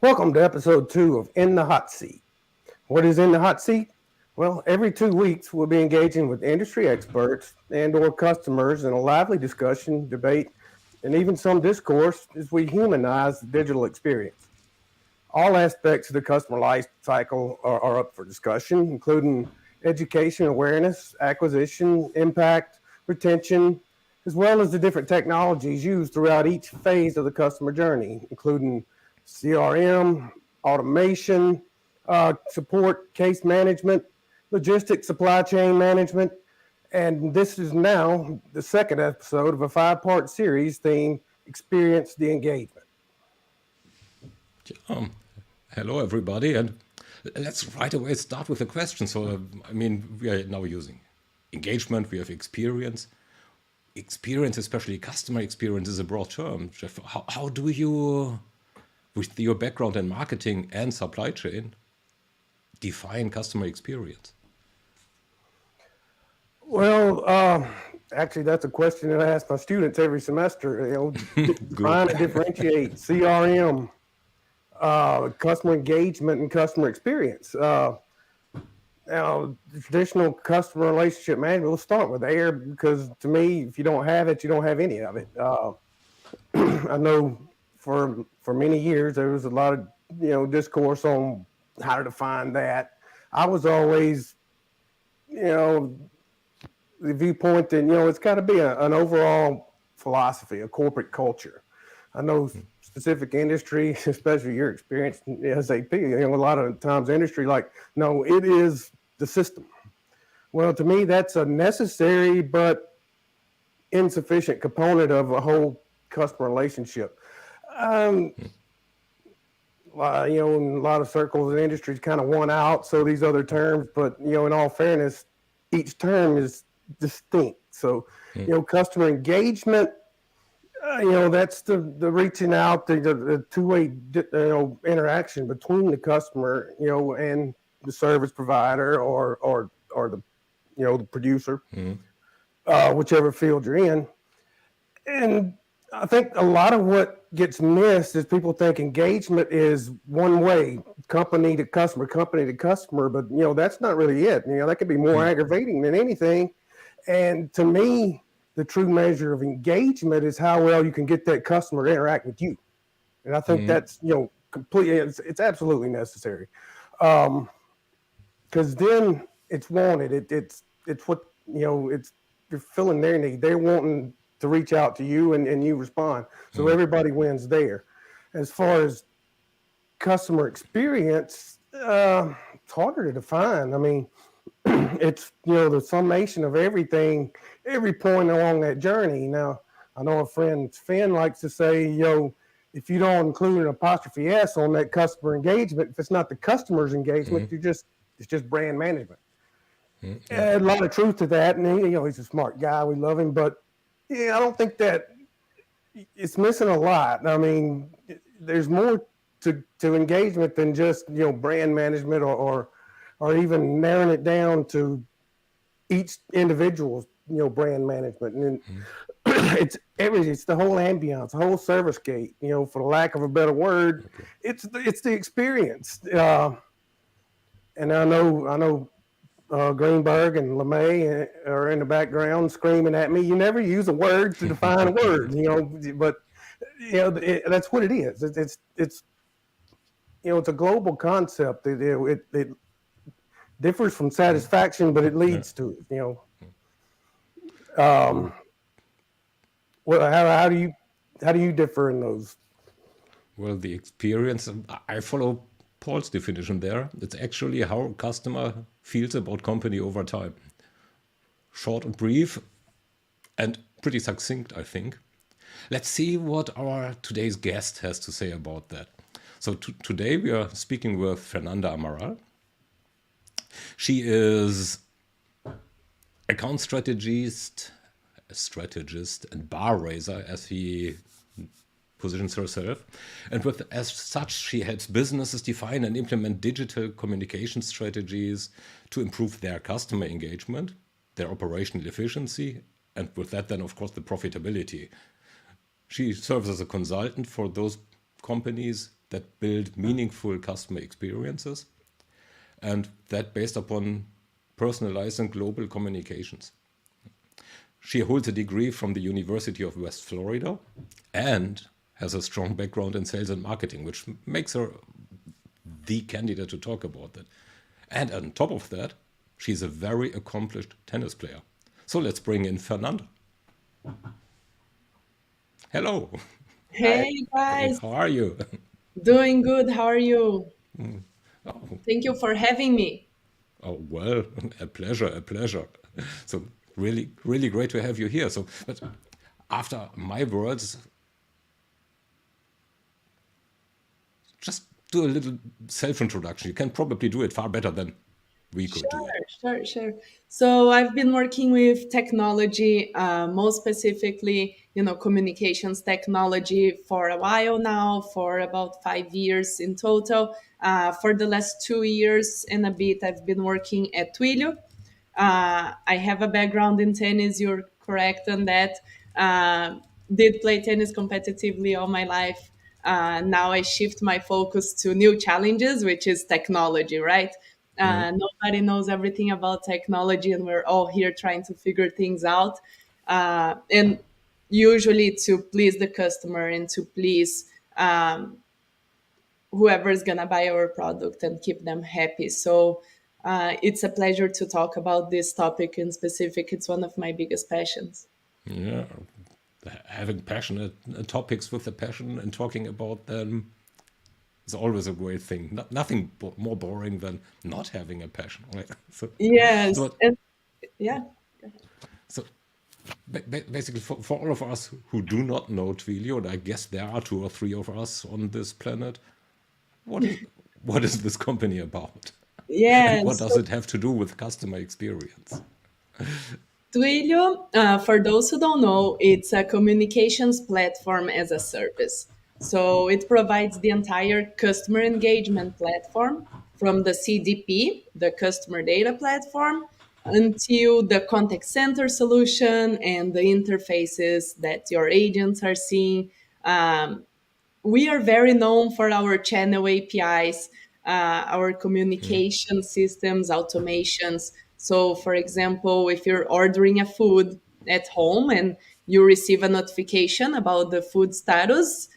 Welcome to episode 2 of In the Hot Seat. What is In the Hot Seat? Well, every 2 weeks we'll be engaging with industry experts and or customers in a lively discussion, debate, and even some discourse as we humanize the digital experience. All aspects of the customer life cycle are up for discussion, including education, awareness, acquisition, impact, retention, as well as the different technologies used throughout each phase of the customer journey, including CRM, automation, support, case management, logistics, supply chain management. And this is now the second episode of a 5-part series themed Experience the Engagement. Um, Hello, everybody, and let's right away start with a question. We are now using engagement, we have experience. Experience, especially customer experience, is a broad term. Jeff, how do you, with your background in marketing and supply chain, define customer experience? Well, actually, that's a question that I ask my students every semester. Good. Trying to differentiate CRM, customer engagement, and customer experience. Now, the traditional customer relationship management, we'll start with there because to me, if you don't have it, you don't have any of it. I know for many years there was a lot of discourse on how to define that. I was always the viewpoint that it's got to be an overall philosophy, a corporate culture. I know specific industry, especially your experience in SAP. A lot of times industry no, it is the system. Well, to me, that's a necessary but insufficient component of a whole customer relationship. In a lot of circles in industries kind of won out. So these other terms, but in all fairness, each term is distinct. So, customer engagement, that's the reaching out, the two-way, interaction between the customer, and the service provider or the, the producer, whichever field you're in. And I think a lot of what gets missed is people think engagement is one way, company to customer, but that's not really it. That could be more aggravating than anything. And to me, the true measure of engagement is how well you can get that customer to interact with you. And I think that's completely, it's absolutely necessary. Because then it's wanted. It's what it's, you're filling their need. They're wanting to reach out to you and you respond. So everybody wins there. As far as customer experience, it's harder to define. I mean, it's, the summation of everything, every point along that journey. Now, I know a friend, Finn, likes to say, if you don't include an apostrophe S on that customer engagement, if it's not the customer's engagement, it's just brand management. A lot of truth to that. And he's a smart guy. We love him, but I don't think that it's missing a lot. I mean, there's more to engagement than just, brand management or even narrowing it down to each individual's, brand management. And it's everything. It's the whole ambiance, the whole service gate, for the lack of a better word, it's the experience. And I know Greenberg and LeMay are in the background screaming at me. You never use a word to define a word, but that's what it is. It's it's a global concept. It differs from satisfaction, but it leads to it. Well, how do you differ in those? Well, the experience, I follow Paul's definition there. It's actually how a customer feels about company over time. Short and brief and pretty succinct, I think. Let's see what our today's guest has to say about that. So today we are speaking with Fernanda Amaral. She is account strategist and bar raiser, as he positions herself. And as such, she helps businesses define and implement digital communication strategies to improve their customer engagement, their operational efficiency, and with that then, of course, the profitability. She serves as a consultant for those companies that build meaningful customer experiences, and that based upon personalized and global communications. She holds a degree from the University of West Florida and has a strong background in sales and marketing, which makes her the candidate to talk about that. And on top of that, she's a very accomplished tennis player. So let's bring in Fernanda. Hello. Hi. Hey Hey, guys, how are you? doing good. How are you? Oh, Thank you for having me. oh well, a pleasure, a pleasure. So really, really great to have you here. So, but after my words, just do a little self-introduction. You can probably do it far better than we could do Sure, it. sure. So I've been working with technology, most specifically, communications technology for a while now, for about 5 years in total. For the last 2 years and a bit, I've been working at Twilio. I have a background in tennis. You're correct on that. Did play tennis competitively all my life. Now I shift my focus to new challenges, which is technology, right? Nobody knows everything about technology, and we're all here trying to figure things out. And usually to please the customer and to please whoever is gonna buy our product and keep them happy. So it's a pleasure to talk about this topic in specific. It's one of my biggest passions. Yeah, having passionate topics with the passion and talking about them is always a great thing. Nothing more boring than not having a passion, right? So, Yes, so, and yeah. so basically, for all of us who do not know Twilio, and I guess there are two or three of us on this planet, what is what is this company about, and what Yes. does it have to do with customer experience? Twilio, for those who don't know, it's a communications platform as a service. So it provides the entire customer engagement platform from the CDP, the customer data platform, until the contact center solution and the interfaces that your agents are seeing. We are very known for our channel APIs, our communication systems, automations. So, for example, if you're ordering a food at home and you receive a notification about the food status,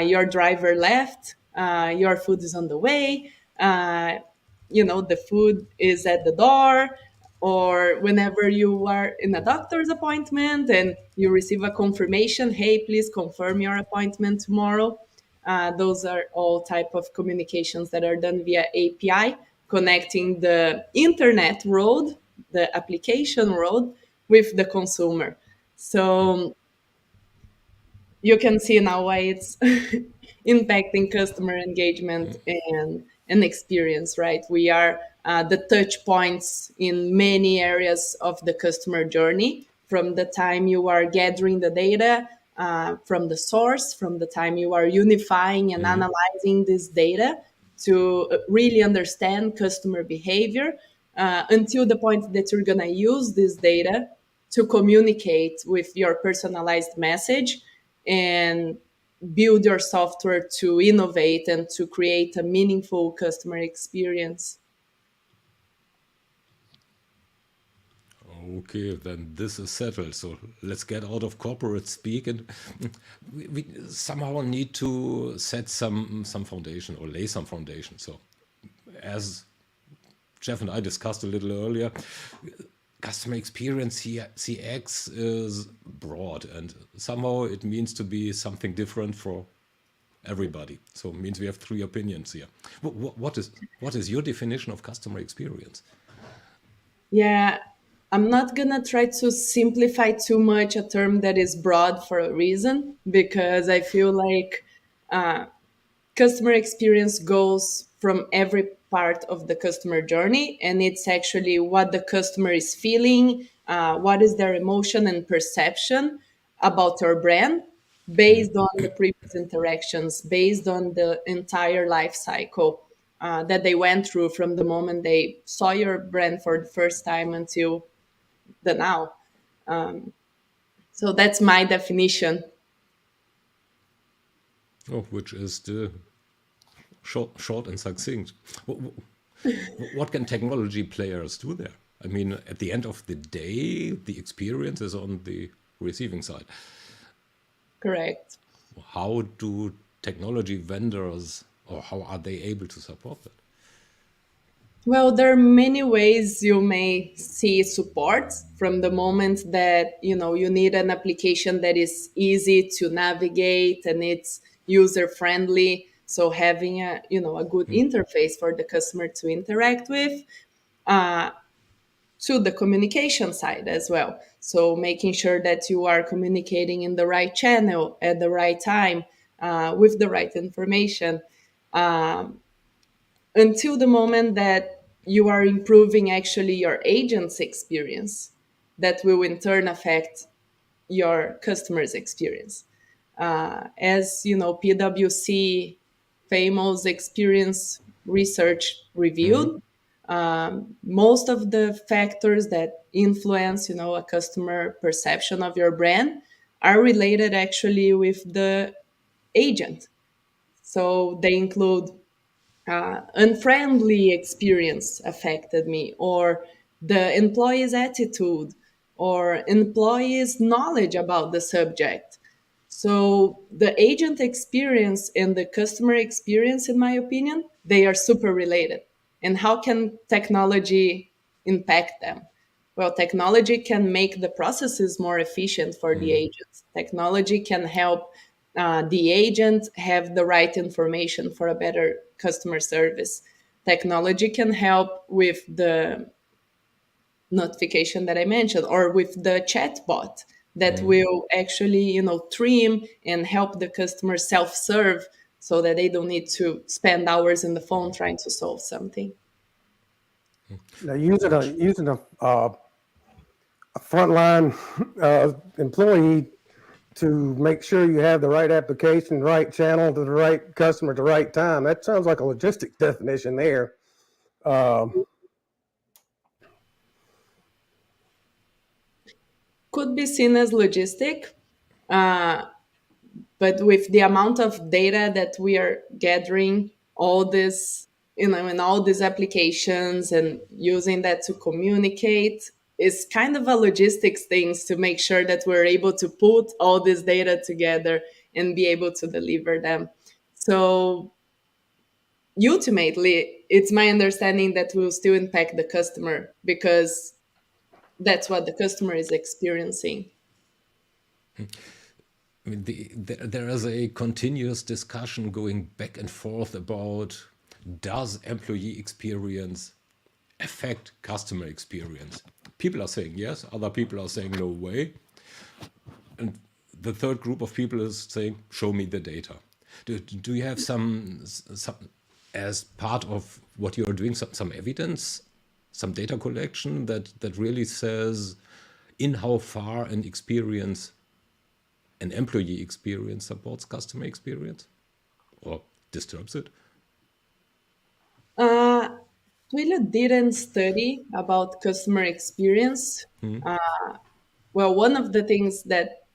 your driver left, your food is on the way, the food is at the door, or whenever you are in a doctor's appointment and you receive a confirmation, hey, please confirm your appointment tomorrow. Those are all type of communications that are done via API, connecting the internet world, the application world, with the consumer. So you can see now why it's impacting customer engagement and experience, right? We are the touch points in many areas of the customer journey, from the time you are gathering the data, from the source, from the time you are unifying and analyzing this data to really understand customer behavior, until the point that you're going to use this data to communicate with your personalized message and build your software to innovate and to create a meaningful customer experience. Okay, then this is settled. So let's get out of corporate speak, and we somehow need to set some foundation or lay some foundation. So, as Jeff and I discussed a little earlier, customer experience CX is broad, and somehow it means to be something different for everybody. So it means we have three opinions here. What is your definition of customer experience? Yeah, I'm not gonna try to simplify too much a term that is broad for a reason, because I feel like customer experience goes from every part of the customer journey, and it's actually what the customer is feeling, what is their emotion and perception about your brand based on the previous interactions, based on the entire life cycle that they went through from the moment they saw your brand for the first time until the now. So that's my definition. Oh, which is the short and succinct. What can technology players do there? I mean, at the end of the day, the experience is on the receiving side. Correct. How do technology vendors, or how are they able to support that? Well, there are many ways you may see support from the moment that you need an application that is easy to navigate and it's user friendly. So having a good interface for the customer to interact with, uh, to the communication side as well. So making sure that you are communicating in the right channel at the right time, with the right information. Um, until the moment that you are improving actually your agent's experience, that will in turn affect your customer's experience. As you know, PwC famous experience research revealed, most of the factors that influence a customer perception of your brand are related actually with the agent. So they include unfriendly experience affected me, or the employee's attitude, or employee's knowledge about the subject. So the agent experience and the customer experience, in my opinion, they are super related. And how can technology impact them? Well, technology can make the processes more efficient for the agents. Technology can help the agent have the right information for a better customer service. Technology can help with the notification that I mentioned, or with the chatbot that will actually, trim and help the customer self-serve so that they don't need to spend hours in the phone trying to solve something. Now, using a frontline employee to make sure you have the right application, right channel to the right customer at the right time. That sounds like a logistics definition there. Um, Could be seen as logistic, uh, but with the amount of data that we are gathering, all this, in all these applications and using that to communicate, is kind of a logistics things to make sure that we're able to put all this data together and be able to deliver them. So ultimately, it's my understanding that will still impact the customer, because that's what the customer is experiencing. I mean, there is a continuous discussion going back and forth about, does employee experience affect customer experience? People are saying yes, other people are saying no way. And the third group of people is saying, show me the data. Do you have some, as part of what you are doing, some evidence, some data collection that really says in how far an employee experience supports customer experience or disturbs it? Uh, Twilio didn't study about customer experience. Well, one of the things that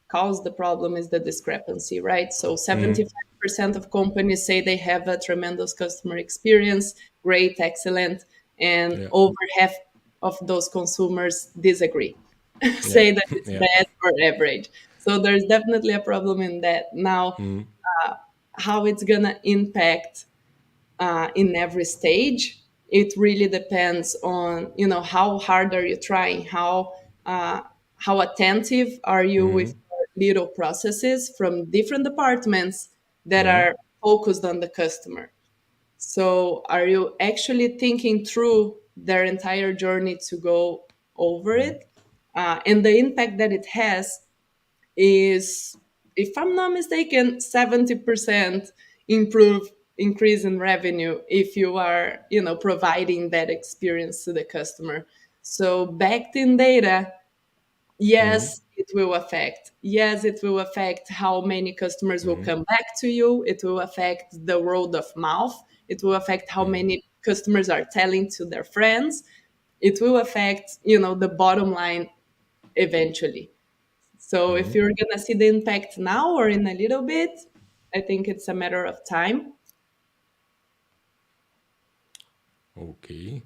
cause the problem is the discrepancy, right? So 75% of companies say they have a tremendous customer experience, great, excellent, and Yeah, over half of those consumers disagree, yeah, say that it's yeah. bad or average. So there's definitely a problem in that. Now, how it's gonna impact in every stage, it really depends on how hard are you trying, uh, how attentive are you with little processes from different departments that are focused on the customer. So are you actually thinking through their entire journey to go over it, and the impact that it has is, if I'm not mistaken, 70% improve increase in revenue if you are, providing that experience to the customer. So backed in data, yes, it will affect. Yes, it will affect how many customers will come back to you. It will affect the word of mouth. It will affect how many customers are telling to their friends. It will affect, the bottom line eventually. So if you're gonna see the impact now or in a little bit, I think it's a matter of time. Okay.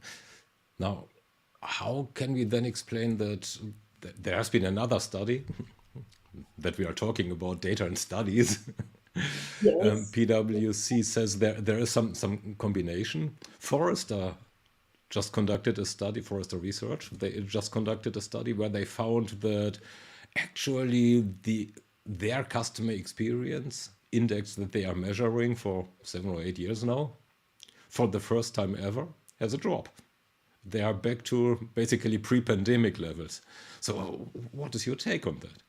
Now, how can we then explain that there has been another study that we are talking about data and studies? Yes. PwC says there is some combination. Forrester Research, they just conducted a study where they found that actually their customer experience index that they are measuring for 7 or 8 years now, for the first time ever, has a drop. They are back to basically pre-pandemic levels. So, what is your take on that?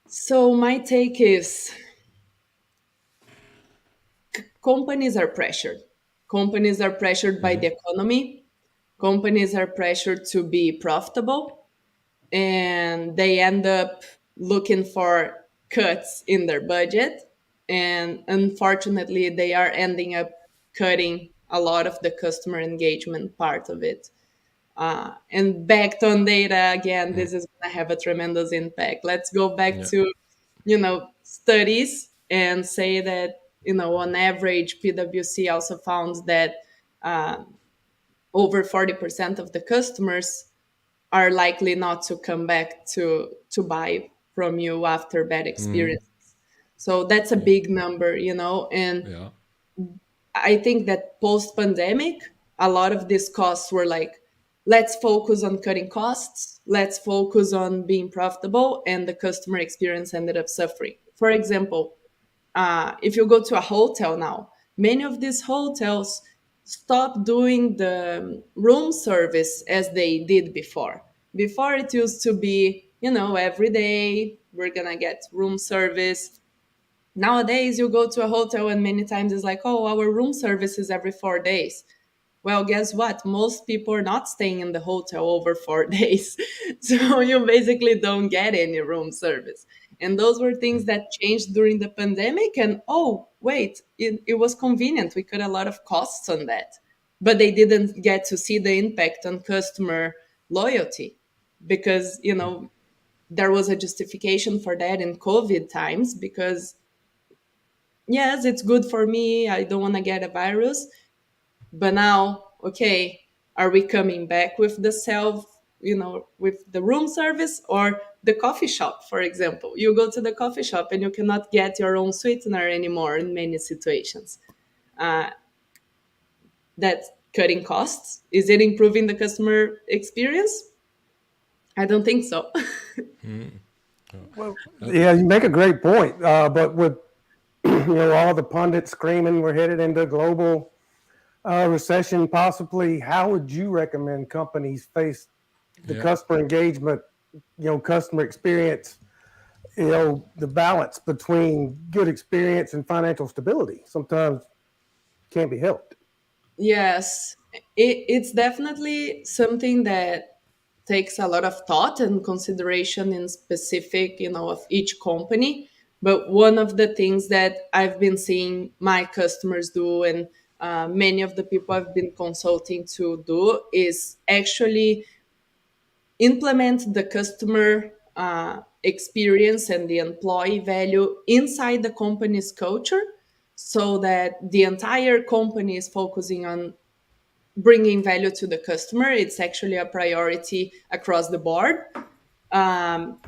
So my take is companies are pressured. Companies are pressured by the economy. Companies are pressured to be profitable, and they end up looking for cuts in their budget. And unfortunately, they are ending up cutting a lot of the customer engagement part of it. And backed on data, again, this is going to have a tremendous impact. Let's go back Yeah. to, studies and say that, on average, PwC also found that over 40% of the customers are likely not to come back to buy from you after bad experience. So that's a big number, and Yeah. I think that post pandemic, a lot of these costs were like, let's focus on cutting costs, let's focus on being profitable, and the customer experience ended up suffering. For example, if you go to a hotel now, many of these hotels stop doing the room service as they did before. Before it used to be, every day we're gonna get room service. Nowadays, you go to a hotel and many times it's like, oh, our room service is every 4 days. Well, guess what? Most people are not staying in the hotel over 4 days. So you basically don't get any room service. And those were things that changed during the pandemic. And oh, wait, it was convenient. We cut a lot of costs on that. But they didn't get to see the impact on customer loyalty because, there was a justification for that in COVID times because yes, it's good for me. I don't want to get a virus. But now, okay, are we coming back with the with the room service or the coffee shop, for example? You go to the coffee shop and you cannot get your own sweetener anymore in many situations. Uh, that's cutting costs. Is it improving the customer experience? I don't think so. Well, yeah, you make a great point. But with all the pundits screaming we're headed into global recession, possibly, how would you recommend companies face the Yeah. customer engagement, customer experience, the balance between good experience and financial stability sometimes can't be helped. Yes, it's definitely something that takes a lot of thought and consideration in specific, of each company. But one of the things that I've been seeing my customers do and many of the people I've been consulting to do is actually implement the customer experience and the employee value inside the company's culture so that the entire company is focusing on bringing value to the customer. It's actually a priority across the board. Um,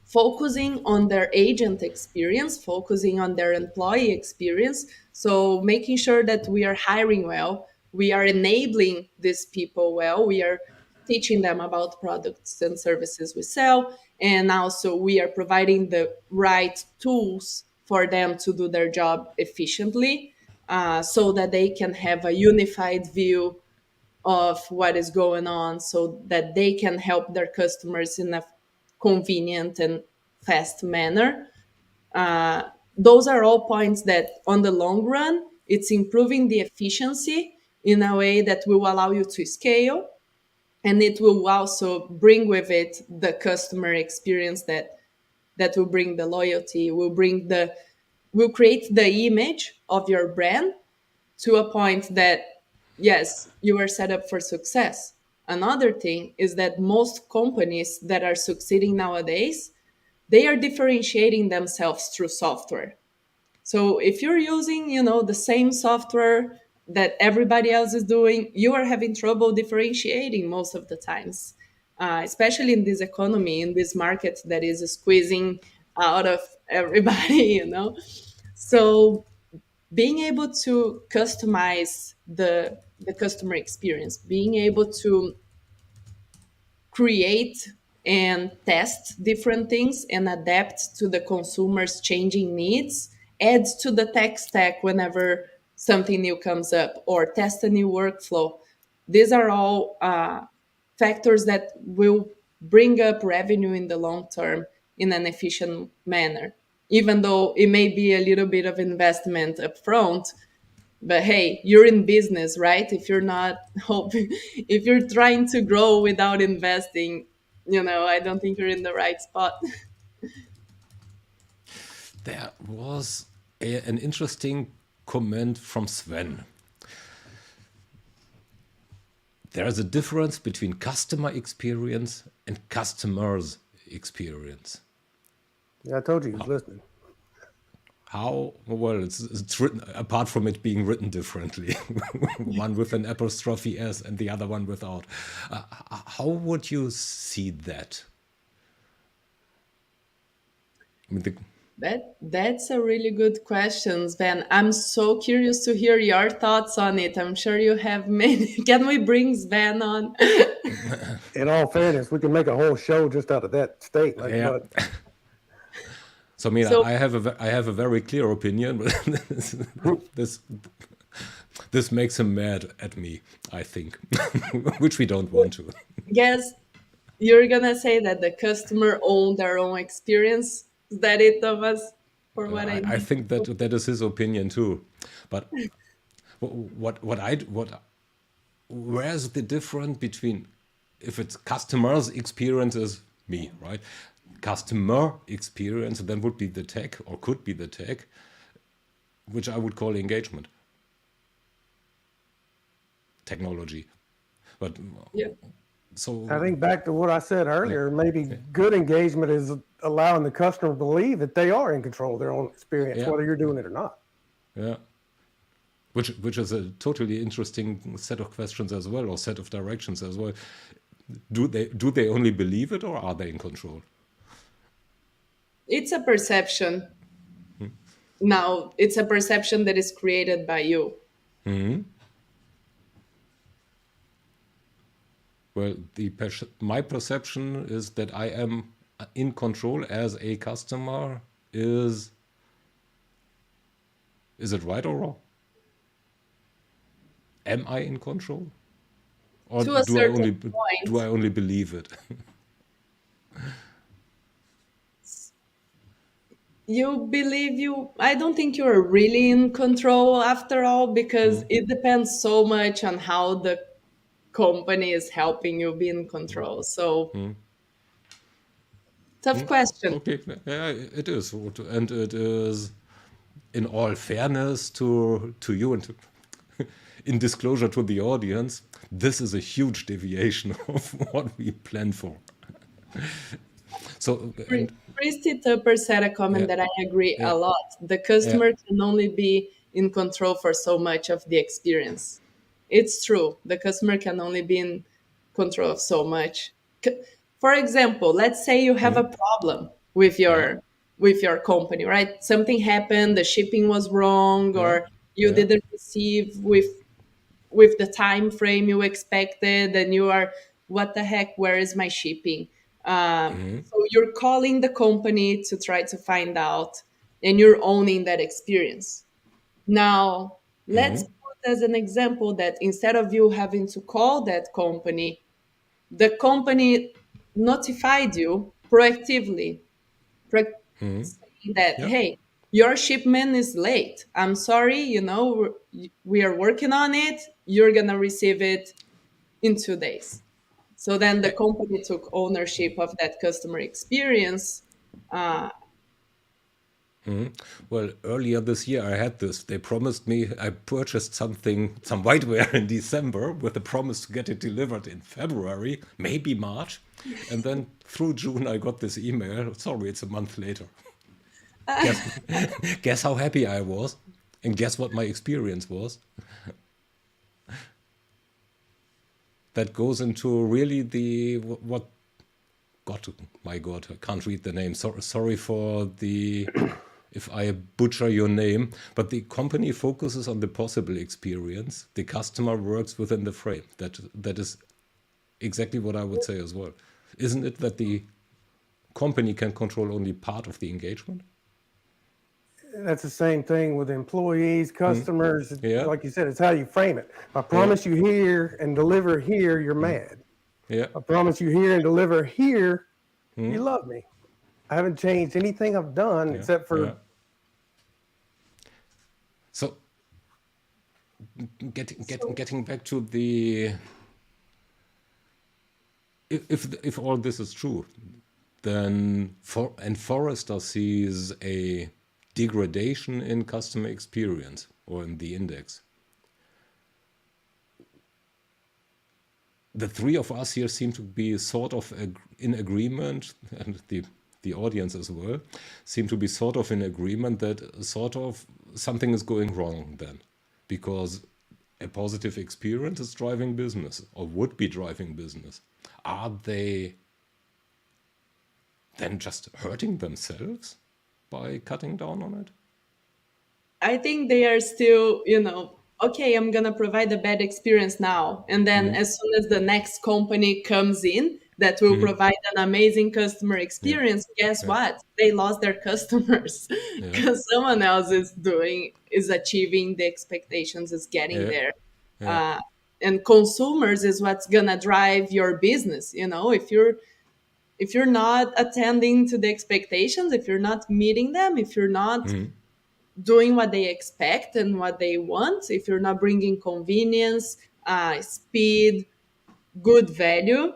Focusing on their agent experience, focusing on their employee experience. So making sure that we are hiring well, we are enabling these people well, we are teaching them about products and services we sell, and also we are providing the right tools for them to do their job efficiently, so that they can have a unified view of what is going on so that they can help their customers in a convenient and fast manner. Uh, those are all points that, on the long run, it's improving the efficiency in a way that will allow you to scale, and it will also bring with it the customer experience that will bring the loyalty, will create the image of your brand to a point that, yes, you are set up for success. Another thing is that most companies that are succeeding nowadays, they are differentiating themselves through software. So if you're using, the same software that everybody else is doing, you are having trouble differentiating most of the times, especially in this economy, in this market that is squeezing out of everybody, you know. So being able to customize the customer experience, being able to create and test different things and adapt to the consumer's changing needs adds to the tech stack whenever something new comes up or test a new workflow. These are all factors that will bring up revenue in the long term in an efficient manner, even though it may be a little bit of investment up front. But hey, you're in business, right? If you're not hoping, if you're trying to grow without investing, I don't think you're in the right spot. There was an interesting comment from Sven. There is a difference between customer experience and customer's experience. Yeah, I told you he was listening. How? Well, it's written, apart from it being written differently, one with an apostrophe S and the other one without. How would you see that? I mean, That's a really good question, Sven. I'm so curious to hear your thoughts on it. I'm sure you have many. Can we bring Sven on? In all fairness, we can make a whole show just out of that statement. yeah. But So I mean, So I have a very clear opinion, but this makes him mad at me, I think, which we don't want to. guess you're gonna say that the customer owned their own experience. Is that it, Thomas? For what I I need. think that is his opinion too. But where's the difference between if it's customer's experience is me, right? Customer experience then would be the tech or could be the tech, which I would call engagement technology. But Yeah. so I think back to what I said earlier, maybe good engagement is allowing the customer to believe that they are in control of their own experience, Yeah. whether you're doing it or not. yeah, which is a totally interesting set of questions as well, or set of directions as well. Do they only believe it, or are they in control? It's a perception. Now, it's a perception that is created by you. Well, my perception is that I am in control as a customer. Is it right or wrong? Am I in control, or To a do I certain only believe it? I don't think you're really in control after all, because it depends so much on how the company is helping you be in control. So, tough question. Okay, yeah, it is, and it is. In all fairness to you and in disclosure to the audience, this is a huge deviation of what we planned for. So, and Christy Tupper said a comment yeah, that I agree yeah, a lot. The yeah, customer can only be in control for so much of the experience. It's true. The customer can only be in control of so much. For example, let's say you have a problem with yeah, your company, right? Something happened, the shipping was wrong, yeah, or you yeah, didn't receive with the time frame you expected, and you are, what the heck, where is my shipping? So you're calling the company to try to find out, and you're owning that experience. Now, let's put as an example that instead of you having to call that company, the company notified you proactively, saying that, yeah. hey, your shipment is late. I'm sorry, we are working on it. You're going to receive it in 2 days. So then the company took ownership of that customer experience. Uh, Well, earlier this year I had this. They promised me I purchased some whiteware in December with the promise to get it delivered in February, maybe March, and then through June I got this email. Sorry, it's a month later. Guess guess how happy I was, and guess what my experience was. that goes into really what God, my God, I can't read the name. Sorry for the if I butcher your name, but the company focuses on the possible experience. The customer works within the frame. That is exactly what I would say as well. Isn't it that the company can control only part of the engagement? That's the same thing with employees, customers. Yeah, Like you said, it's how you frame it. I yeah, promise you here and deliver here, you're mad. yeah. I promise you here and deliver here, you love me. I haven't changed anything I've done Yeah, except yeah. for So So getting back to the if all this is true, then Forrester sees a degradation in customer experience or in the index. The three of us here seem to be sort of in agreement, and the audience as well seem to be sort of in agreement that sort of something is going wrong then, because a positive experience is driving business or would be driving business. Are they then just hurting themselves by cutting down on it? I think they are still, okay, I'm going to provide a bad experience now. And then as soon as the next company comes in that will provide an amazing customer Yeah, experience, guess yeah, what? They lost their customers yeah, because someone else is achieving the expectations, is getting yeah, there. yeah, Uh, and consumers is what's going to drive your business. If you're not attending to the expectations, if you're not meeting them, if you're not doing what they expect and what they want, if you're not bringing convenience, speed, good value,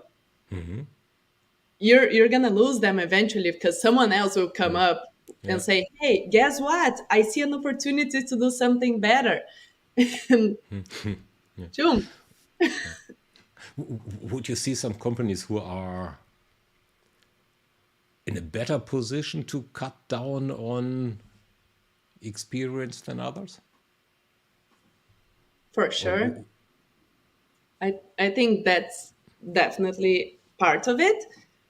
you're gonna lose them eventually because someone else will come up and yeah. say, "Hey, guess what? I see an opportunity to do something better." And boom. Would you see some companies who are in a better position to cut down on experience than others? For Or sure. I think that's definitely part of it.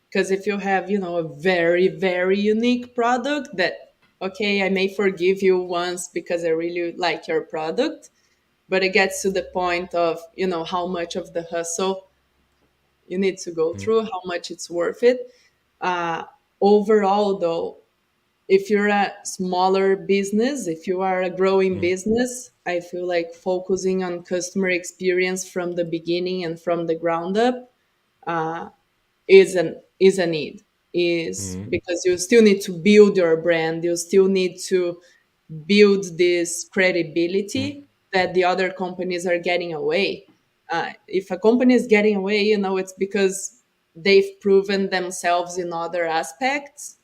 Because if you have, a very, very unique product that, okay, I may forgive you once because I really like your product, but it gets to the point of, how much of the hustle you need to go through, how much it's worth it. Uh, Overall, though, if you're a smaller business, if you are a growing business, I feel like focusing on customer experience from the beginning and from the ground up is a need. Is because you still need to build your brand, you still need to build this credibility that the other companies are getting away. If a company is getting away, it's because they've proven themselves in other aspects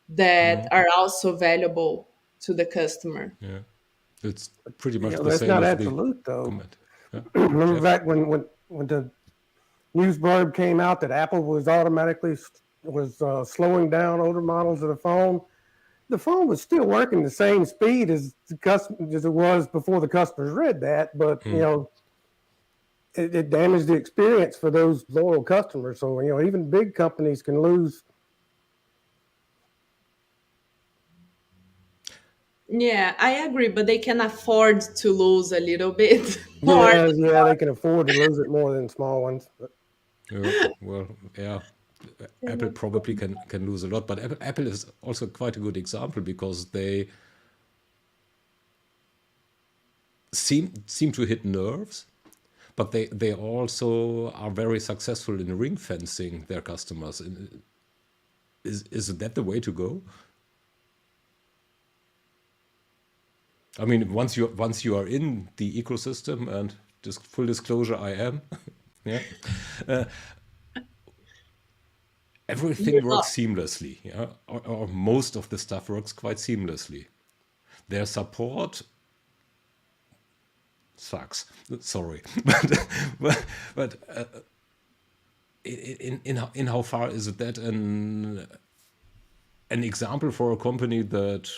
that are also valuable to the customer. yeah, it's pretty much the that's same not with the absolute though. comment. Yeah, Remember Jeff. back when the news blurb came out that Apple was automatically slowing down older models of the phone was still working the same speed as as it was before the customers read that, but it damaged the experience for those loyal customers. So even big companies can lose. Yeah, I agree, but they can afford to lose a little bit more. Yeah, they can afford to lose it more than small ones. But Yeah, well, yeah. Apple probably can lose a lot, but Apple is also quite a good example because they seem to hit nerves, but they also are very successful in ring fencing their customers. Is that the way to go? I mean, once you are in the ecosystem, and just full disclosure, I am. Yeah, everything You're works lost. seamlessly. Yeah, or most of the stuff works quite seamlessly. Their support sucks. Sorry, but in how far is it that an example for a company that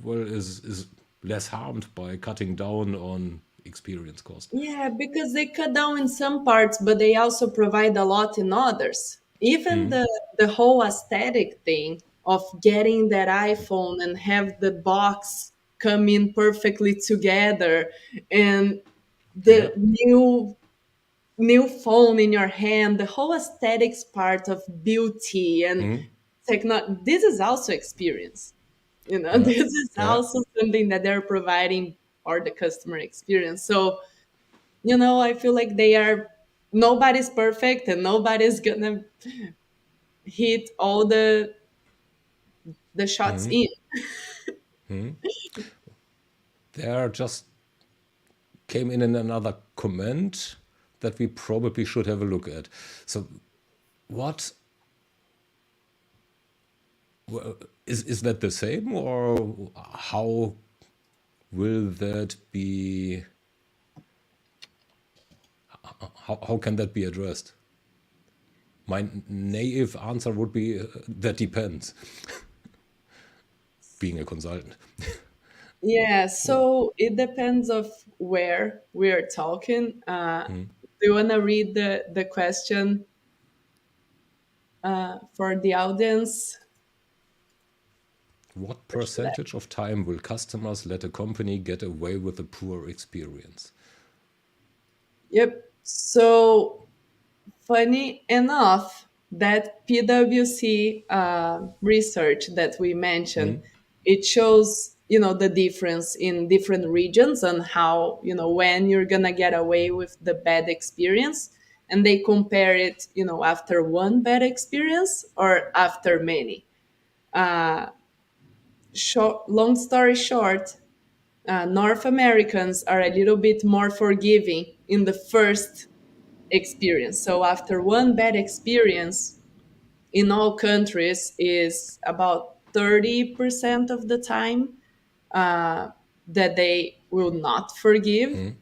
well is less harmed by cutting down on experience cost. Yeah, because they cut down in some parts, but they also provide a lot in others. Even the whole aesthetic thing of getting that iPhone and have the box come in perfectly together, and Yeah. the new phone in your hand, the whole aesthetics part of beauty and techno, this is also experience. Yeah. This is Yeah. also something that they're providing for the customer experience. So I feel like nobody's perfect and nobody's gonna hit all the shots in. There just came in another comment that we probably should have a look at. So, what is that the same, or how will that be? How can that be addressed? My naive answer would be that depends. Being a consultant. Yeah, so it depends of where we're talking. Do you want to read the question for the audience? What Or should I? percentage of time will customers let a company get away with a poor experience? Yep. So funny enough, that PwC research that we mentioned, it shows the difference in different regions and how when you're gonna get away with the bad experience, and they compare it after one bad experience or after many. Long story short, North Americans are a little bit more forgiving in the first experience. So after one bad experience, in all countries is about 30% of the time that they will not forgive,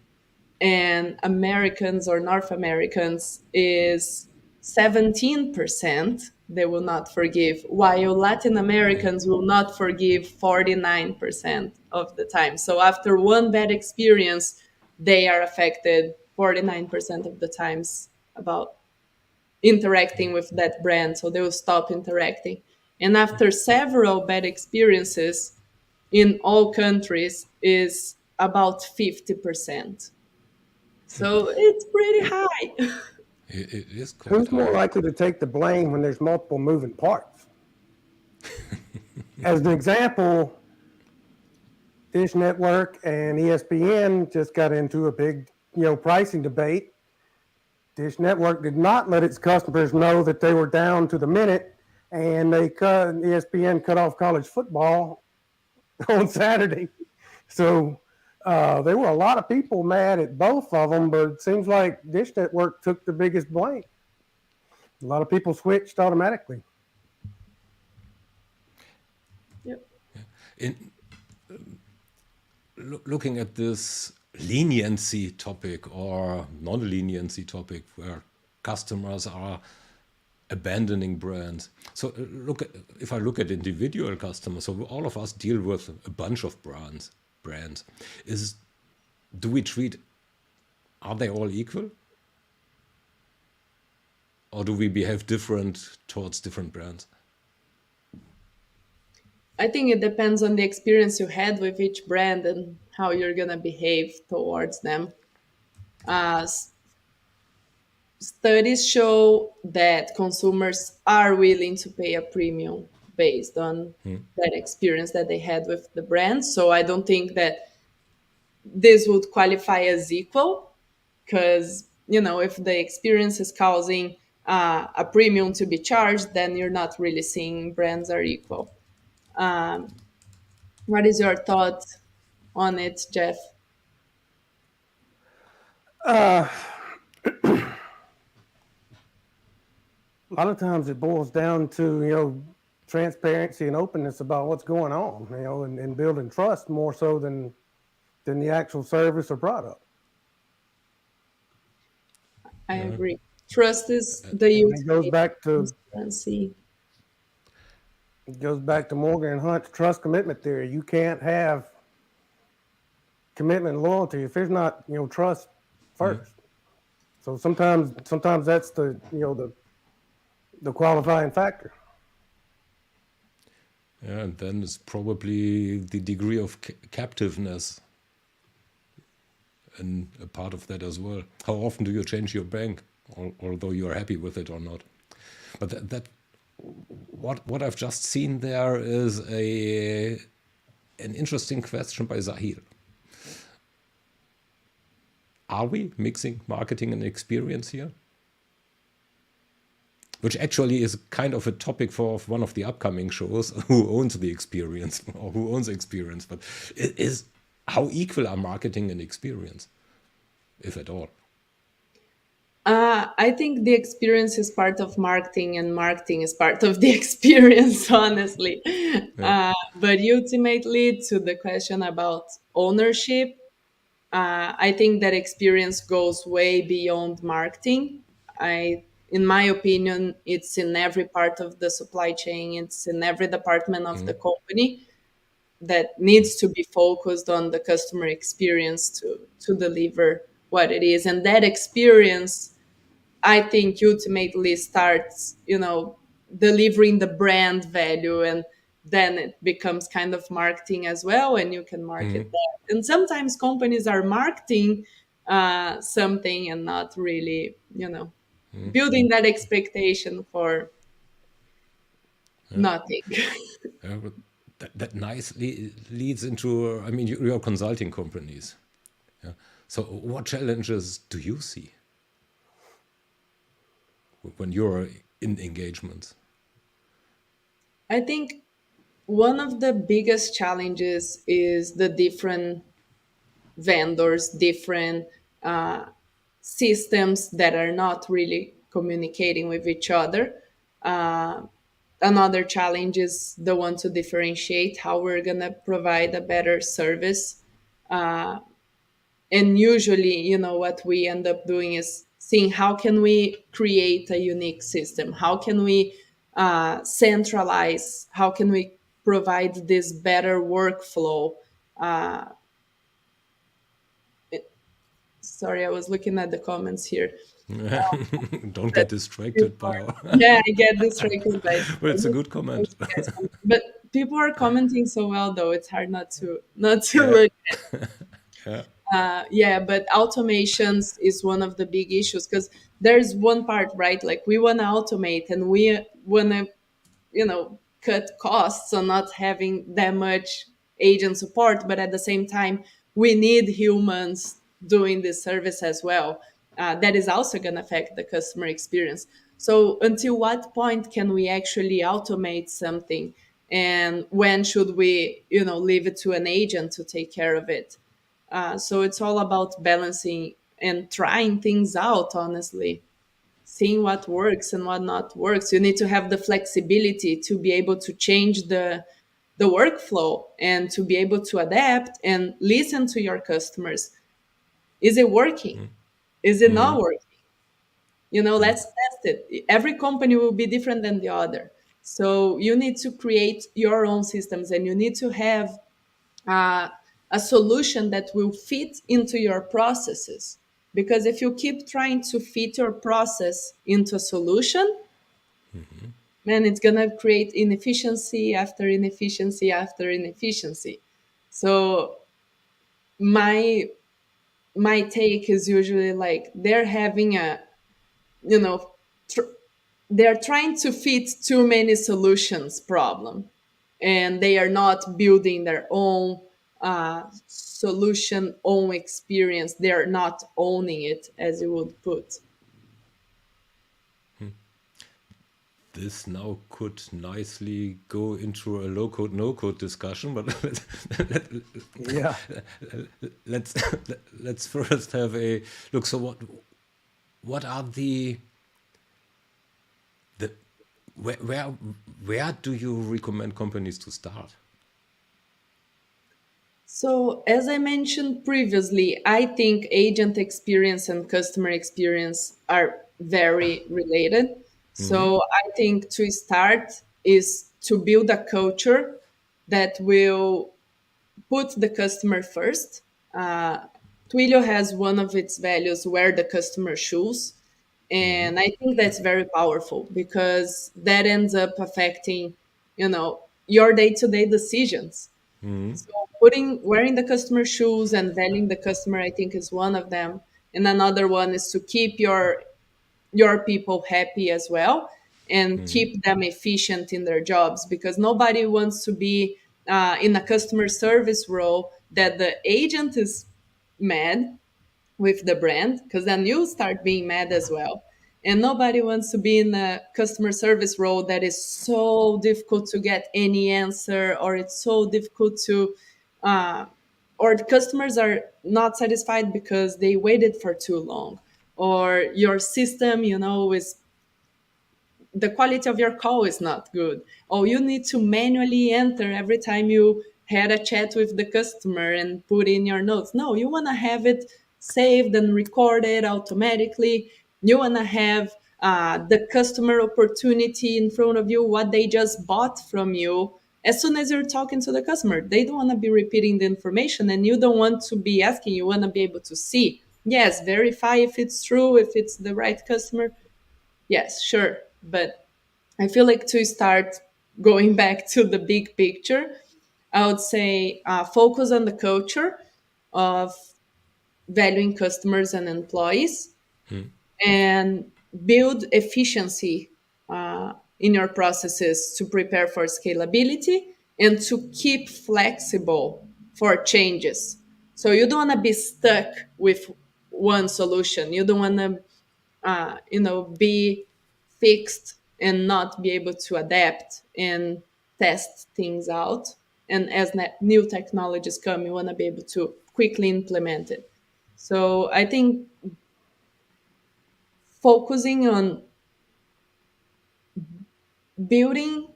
and Americans or North Americans is 17% they will not forgive, while Latin Americans will not forgive 49% of the time. So after one bad experience, they are affected 49% of the times about interacting with that brand, so they will stop interacting. And after several bad experiences in all countries is about 50%. So it's pretty high. It is quite Who's more high. likely to take the blame when there's multiple moving parts? As an example, Dish Network and ESPN just got into a big, pricing debate. Dish Network did not let its customers know that they were down to the minute, and ESPN cut off college football on Saturday. So there were a lot of people mad at both of them, but it seems like Dish Network took the biggest blame. A lot of people switched automatically. Yep. In looking at this leniency topic or non-leniency topic where customers are abandoning brands. So if I look at individual customers, so all of us deal with a bunch of brands. Do we treat, are they all equal? Or do we behave different towards different brands? I think it depends on the experience you had with each brand and how you're gonna behave towards them. Uh, Studies show that consumers are willing to pay a premium based on that experience that they had with the brand. So I don't think that this would qualify as equal, because if the experience is causing a premium to be charged, then you're not really seeing brands are equal. What is your thought on it, Jeff? Uh, a lot of times it boils down to, transparency and openness about what's going on, and building trust more so than the actual service or product. I Yeah. agree. Trust is the And it goes ultimate back to transparency. Morgan and Hunt's trust commitment theory. You can't have commitment and loyalty, if there's not, trust first. So sometimes that's the qualifying factor. Yeah, and then it's probably the degree of captiveness and a part of that as well. How often do you change your bank, although you are happy with it or not? But that what I've just seen there is an interesting question by Zahir. Are we mixing marketing and experience here? Which actually is kind of a topic for one of the upcoming shows. Who owns the experience, or who owns experience? But it is, how equal are marketing and experience, if at all? I think the experience is part of marketing, and marketing is part of the experience, honestly. Yeah. But ultimately, to the question about ownership, I think that experience goes way beyond marketing. In my opinion, it's in every part of the supply chain. It's in every department of the company that needs to be focused on the customer experience to deliver what it is. And that experience, I think, ultimately starts, delivering the brand value, and then it becomes kind of marketing as well, and you can market that. And sometimes companies are marketing something and not really, building that expectation for nothing. But that nicely leads into, I mean, you're consulting companies. Yeah. So what challenges do you see when you're in engagements? I think one of the biggest challenges is the different vendors, different uh, systems that are not really communicating with each other. Uh, Another challenge is the one to differentiate how we're going to provide a better service. And usually, what we end up doing is seeing how can we create a unique system? How can we centralize? How can we provide this better workflow? Uh, Sorry, I was looking at the comments here. Don't get distracted by our. Yeah, I get distracted by But it's a good comment. but people are commenting so well, though it's hard not to Yeah. look. Yeah. Yeah, but automations is one of the big issues, because there's one part, right? Like, we want to automate, and we want to, cut costs on not having that much agent support, but at the same time, we need humans doing this service as well. That is also going to affect the customer experience. So until what point can we actually automate something, and when should we, leave it to an agent to take care of it? So it's all about balancing and trying things out, honestly, seeing what works and what not works. You need to have the flexibility to be able to change the workflow, and to be able to adapt and listen to your customers. Is it working? Is it not working? Let's test it. Every company will be different than the other. So you need to create your own systems, and you need to have uh, a solution that will fit into your processes. Because if you keep trying to fit your process into a solution, man, it's going to create inefficiency after inefficiency after inefficiency. So my my take is usually like, they're having a, you know tr- they're trying to fit too many solutions problem, and they are not building their own solution, own experience. They're not owning it, as you would put. This now could nicely go into a low code, no code discussion, but Yeah. let's let's first have a look. So what are the where do you recommend companies to start? So, as I mentioned previously, I think agent experience and customer experience are very related. So, I think to start is to build a culture that will put the customer first. uh, Twilio has one of its values where the customer choose. And I think that's very powerful because that ends up affecting, your day-to-day decisions. So putting wearing the customer shoes and valuing the customer, I think, is one of them. And another one is to keep your people happy as well and keep them efficient in their jobs because nobody wants to be in a customer service role that the agent is mad with the brand because then you start being mad as well. And nobody wants to be in a customer service role that is so difficult to get any answer, or it's so difficult to, uh, or the customers are not satisfied because they waited for too long, or your system, is the quality of your call is not good, or you need to manually enter every time you had a chat with the customer and put in your notes. No, you want to have it saved and recorded automatically. You want to have the customer opportunity in front of you, what they just bought from you. As soon as you're talking to the customer, they don't want to be repeating the information, and you don't want to be asking. You want to be able to see, yes, verify if it's true, if it's the right customer. Yes, sure. But I feel like to start going back to the big picture, I would say focus on the culture of valuing customers and employees, and build efficiency in your processes to prepare for scalability and to keep flexible for changes. So you don't want to be stuck with one solution. You don't want to be fixed and not be able to adapt and test things out. And as new technologies come, you want to be able to quickly implement it. So I think focusing on building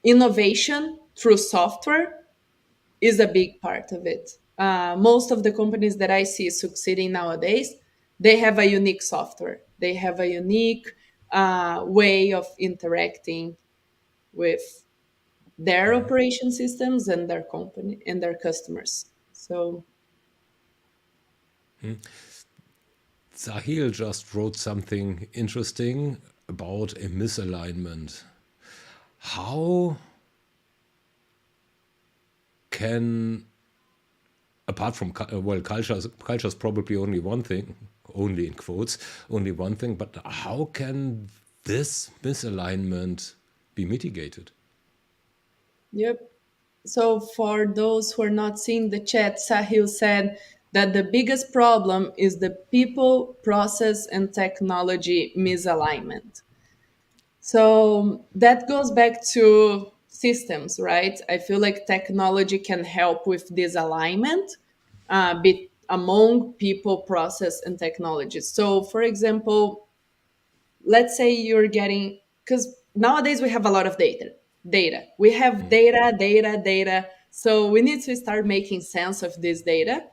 innovation through software is a big part of it. Most of the companies that I see succeeding nowadays, they have a unique software. They have a unique way of interacting with their operation systems and their company and their customers. So Sahil just wrote something interesting about a misalignment. How can, apart from well, culture is probably only one thing, only in quotes, only one thing, but how can this misalignment be mitigated? yep. So for those who are not seeing the chat, Sahil said that the biggest problem is the people, process, and technology misalignment. So that goes back to systems, right? I feel like technology can help with this alignment among people, process, and technology. So, for example, let's say you're getting, because nowadays we have a lot of data, we have data, so we need to start making sense of this data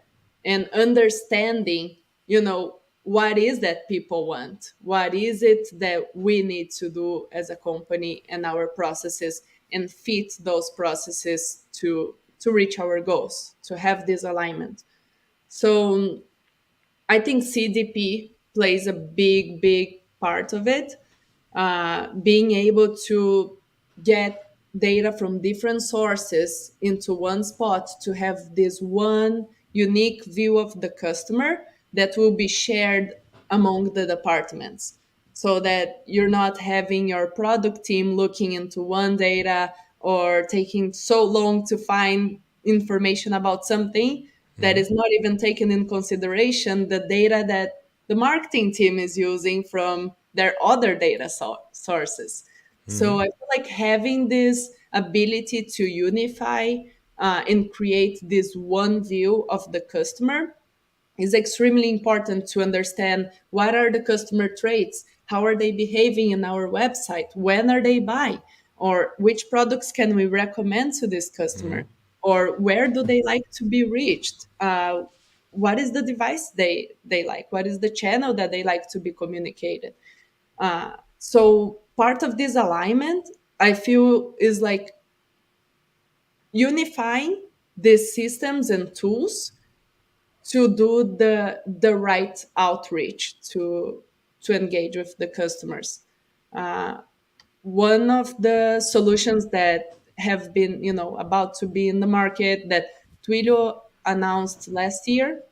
and understanding, what is that people want, what is it that we need to do as a company and our processes, and fit those processes to reach our goals, to have this alignment. So I think CDP plays a big, big part of it. Being able to get data from different sources into one spot to have this one unique view of the customer that will be shared among the departments, so that you're not having your product team looking into one data or taking so long to find information about something that is not even taken in consideration the data that the marketing team is using from their other data sources. So I feel like having this ability to unify and create this one view of the customer is extremely important to understand what are the customer traits, how are they behaving in our website, when are they buying, or which products can we recommend to this customer, or where do they like to be reached, what is the device they like, what is the channel that they like to be communicated. So part of this alignment, I feel, is like unifying these systems and tools to do the right outreach to engage with the customers. One of the solutions that have been, about to be in the market that Twilio announced last year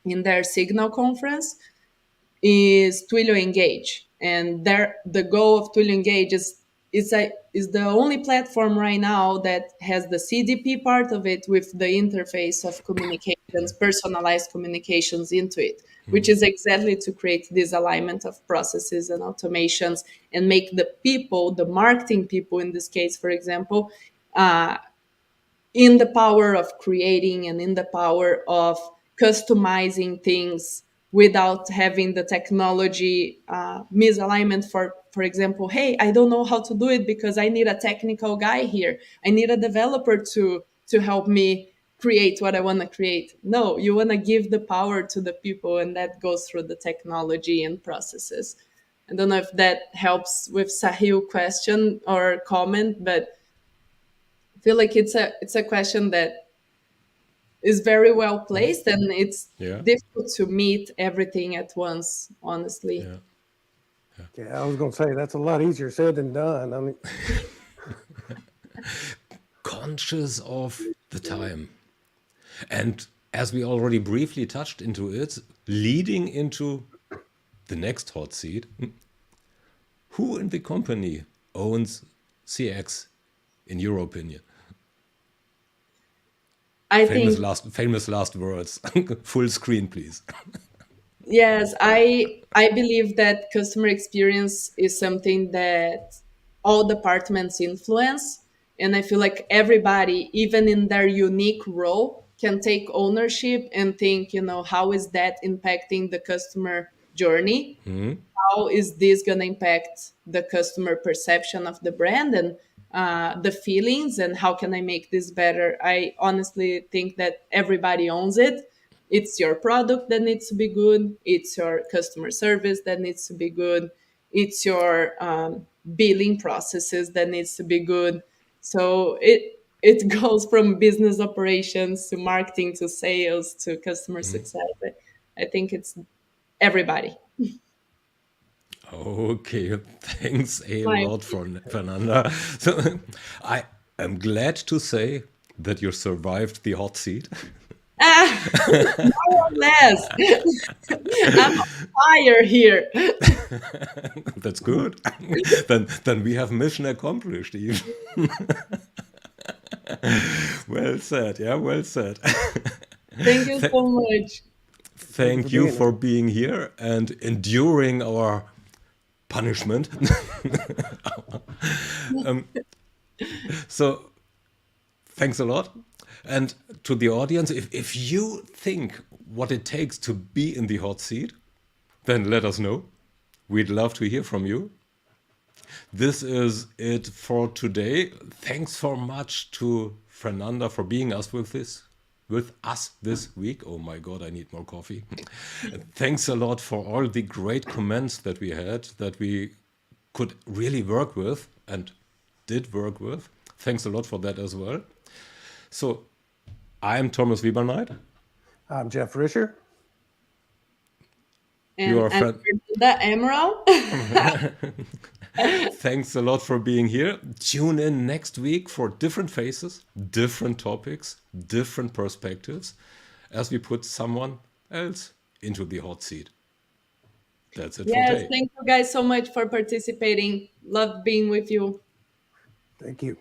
in their Signal conference is Twilio Engage, and the goal of Twilio Engage is the only platform right now that has the CDP part of it with the interface of communications, personalized communications into it, which is exactly to create this alignment of processes and automations and make the people, the marketing people in this case, for example, in the power of creating and in the power of customizing things without having the technology misalignment. For example, hey, I don't know how to do it because I need a technical guy here, I need a developer to help me create what I want to create. No, you want to give the power to the people, and that goes through the technology and processes. I don't know if that helps with Sahil question or comment, but I feel like it's a question that is very well placed, and it's Yeah, difficult to meet everything at once, honestly. yeah. Yeah, I was going to say that's a lot easier said than done. I mean, Conscious of the time. And as we already briefly touched into it, leading into the next hot seat, who in the company owns CX, in your opinion? I think Famous last words. Full screen, please. yes, I believe that customer experience is something that all departments influence, and I feel like everybody, even in their unique role, can take ownership and think, how is that impacting the customer journey? How is this going to impact the customer perception of the brand and the feelings, and how can I make this better? I honestly think that everybody owns it. It's your product that needs to be good, it's your customer service that needs to be good, it's your billing processes that needs to be good. So it goes from business operations to marketing to sales to customer success. I think it's everybody. Okay, thanks a My lot for Fernanda. So I am glad to say that you survived the hot seat. more or less. I'm on fire here. That's good. Then we have mission accomplished, Eve. Well said. Yeah, well said. Thank you so much. thank you for Thank you being for here. being here and enduring our punishment. So thanks a lot. And to the audience, if you think what it takes to be in the hot seat, then let us know. We'd love to hear from you. This is it for today. Thanks so much to Fernanda for being with us this week. Oh my God, I need more coffee. Thanks a lot for all the great comments that we had that we could really work with and did work with. Thanks a lot for that as well. So I'm Thomas Wieberneit. I'm Jeff Risher. You And are I'm friend. Fernanda Amaral. Thanks a lot for being here. Tune in next week for different faces, different topics, different perspectives as we put someone else into the hot seat. That's it for Yes, today. thank you guys so much for participating. Love being with you. Thank you.